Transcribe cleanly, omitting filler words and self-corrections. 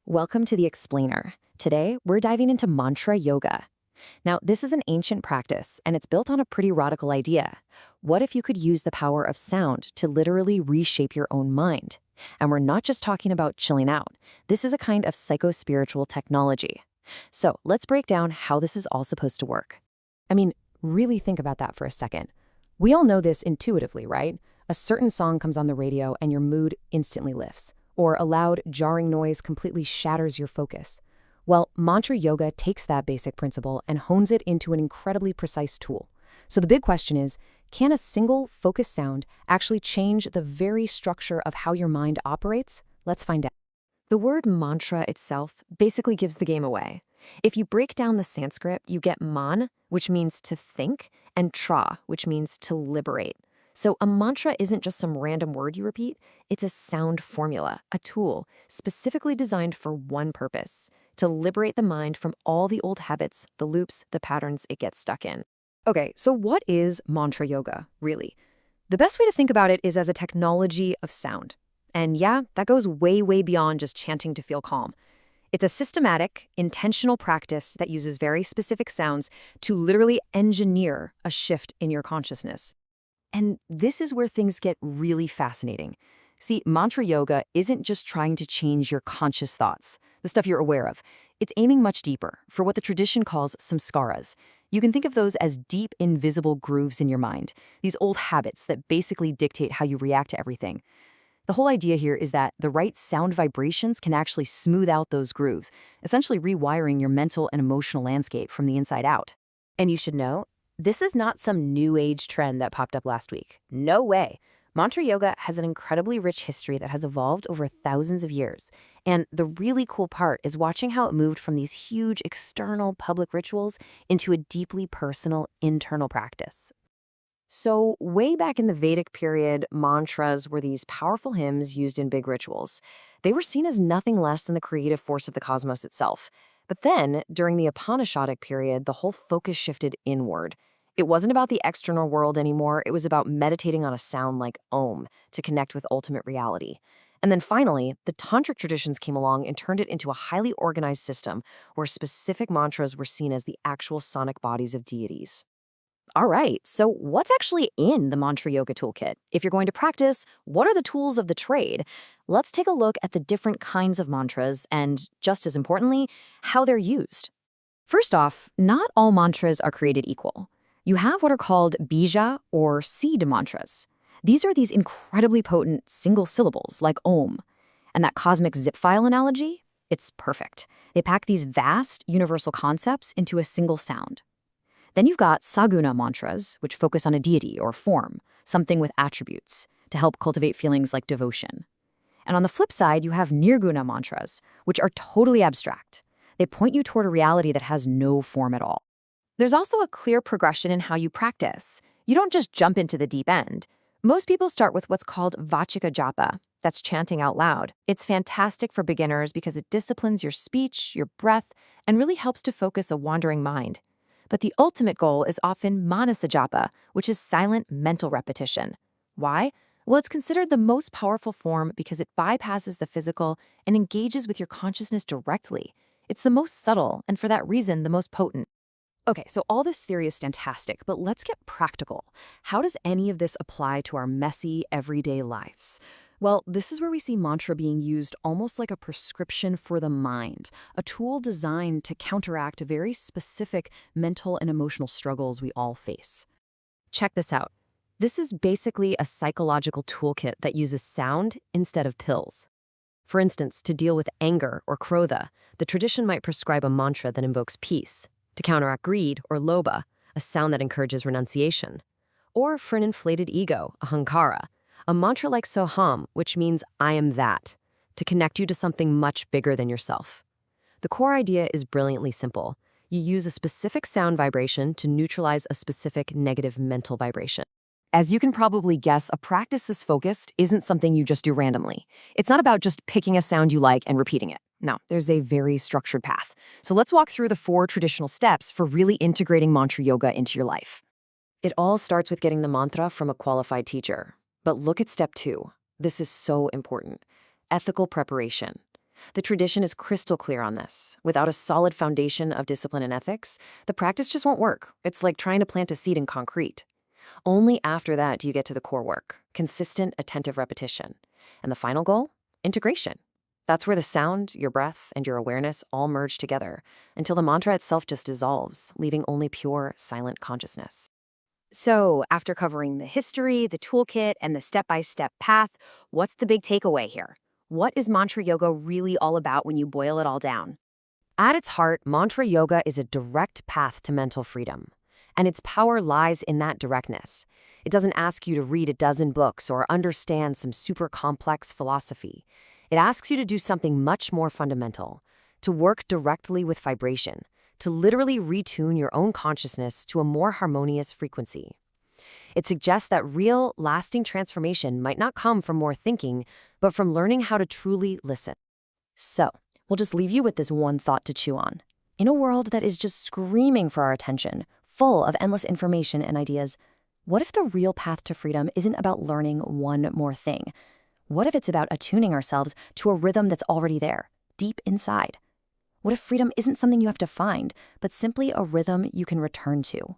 Welcome to The Explainer. Today, we're diving into mantra yoga. Now, this is an ancient practice, and it's built on a pretty radical idea. What if you could use the power of sound to literally reshape your own mind? And we're not just talking about chilling out. This is a kind of psycho-spiritual technology. So let's break down how this is all supposed to work. I mean, really think about that for a second. We all know this intuitively, right? A certain song comes on the radio and your mood instantly lifts, or a loud, jarring noise completely shatters your focus. Well, mantra yoga takes that basic principle and hones it into an incredibly precise tool. So the big question is, can a single focused sound actually change the very structure of how your mind operates? Let's find out. The word mantra itself basically gives the game away. If you break down the Sanskrit, you get man, which means to think, and tra, which means to liberate. So a mantra isn't just some random word you repeat, it's a sound formula, a tool, specifically designed for one purpose: to liberate the mind from all the old habits, the loops, the patterns it gets stuck in. Okay, so what is mantra yoga, really? The best way to think about it is as a technology of sound. And yeah, that goes way, way beyond just chanting to feel calm. It's a systematic, intentional practice that uses very specific sounds to literally engineer a shift in your consciousness. And this is where things get really fascinating. See, mantra yoga isn't just trying to change your conscious thoughts, the stuff you're aware of. It's aiming much deeper, for what the tradition calls samskaras. You can think of those as deep, invisible grooves in your mind, these old habits that basically dictate how you react to everything. The whole idea here is that the right sound vibrations can actually smooth out those grooves, essentially rewiring your mental and emotional landscape from the inside out. And you should know, this is not some new age trend that popped up last week. No way. Mantra yoga has an incredibly rich history that has evolved over thousands of years. And the really cool part is watching how it moved from these huge external public rituals into a deeply personal internal practice. So way back in the Vedic period, mantras were these powerful hymns used in big rituals. They were seen as nothing less than the creative force of the cosmos itself. But then, during the Upanishadic period, the whole focus shifted inward. It wasn't about the external world anymore, it was about meditating on a sound like Om to connect with ultimate reality. And then finally, the tantric traditions came along and turned it into a highly organized system where specific mantras were seen as the actual sonic bodies of deities. All right, so what's actually in the mantra yoga toolkit? If you're going to practice, what are the tools of the trade? Let's take a look at the different kinds of mantras and, just as importantly, how they're used. First off, not all mantras are created equal. You have what are called bija or seed mantras. These are these incredibly potent single syllables like Om. And that cosmic zip file analogy? It's perfect. They pack these vast, universal concepts into a single sound. Then you've got saguna mantras, which focus on a deity or form, something with attributes, to help cultivate feelings like devotion. And on the flip side, you have nirguna mantras, which are totally abstract. They point you toward a reality that has no form at all. There's also a clear progression in how you practice. You don't just jump into the deep end. Most people start with what's called vachika japa, that's chanting out loud. It's fantastic for beginners because it disciplines your speech, your breath, and really helps to focus a wandering mind. But the ultimate goal is often manasa japa, which is silent mental repetition. Why? Well, it's considered the most powerful form because it bypasses the physical and engages with your consciousness directly. It's the most subtle, and for that reason, the most potent. Okay, so all this theory is fantastic, but let's get practical. How does any of this apply to our messy, everyday lives? Well, this is where we see mantra being used almost like a prescription for the mind, a tool designed to counteract very specific mental and emotional struggles we all face. Check this out. This is basically a psychological toolkit that uses sound instead of pills. For instance, to deal with anger or krodha, the tradition might prescribe a mantra that invokes peace. To counteract greed or lobha, a sound that encourages renunciation. Or for an inflated ego, ahankara, a mantra like soham, which means I am that, to connect you to something much bigger than yourself. The core idea is brilliantly simple. You use a specific sound vibration to neutralize a specific negative mental vibration. As you can probably guess, a practice this focused isn't something you just do randomly. It's not about just picking a sound you like and repeating it. No, there's a very structured path. So let's walk through the 4 traditional steps for really integrating mantra yoga into your life. It all starts with getting the mantra from a qualified teacher. But look at step 2. This is so important. Ethical preparation. The tradition is crystal clear on this. Without a solid foundation of discipline and ethics, the practice just won't work. It's like trying to plant a seed in concrete. Only after that do you get to the core work, consistent, attentive repetition. And the final goal? Integration. That's where the sound, your breath, and your awareness all merge together until the mantra itself just dissolves, leaving only pure, silent consciousness. So, after covering the history, the toolkit, and the step-by-step path, what's the big takeaway here? What is mantra yoga really all about when you boil it all down? At its heart, mantra yoga is a direct path to mental freedom. And its power lies in that directness. It doesn't ask you to read a dozen books or understand some super complex philosophy. It asks you to do something much more fundamental, to work directly with vibration, to literally retune your own consciousness to a more harmonious frequency. It suggests that real, lasting transformation might not come from more thinking, but from learning how to truly listen. So, we'll just leave you with this one thought to chew on. In a world that is just screaming for our attention, full of endless information and ideas, what if the real path to freedom isn't about learning one more thing? What if it's about attuning ourselves to a rhythm that's already there, deep inside? What if freedom isn't something you have to find, but simply a rhythm you can return to?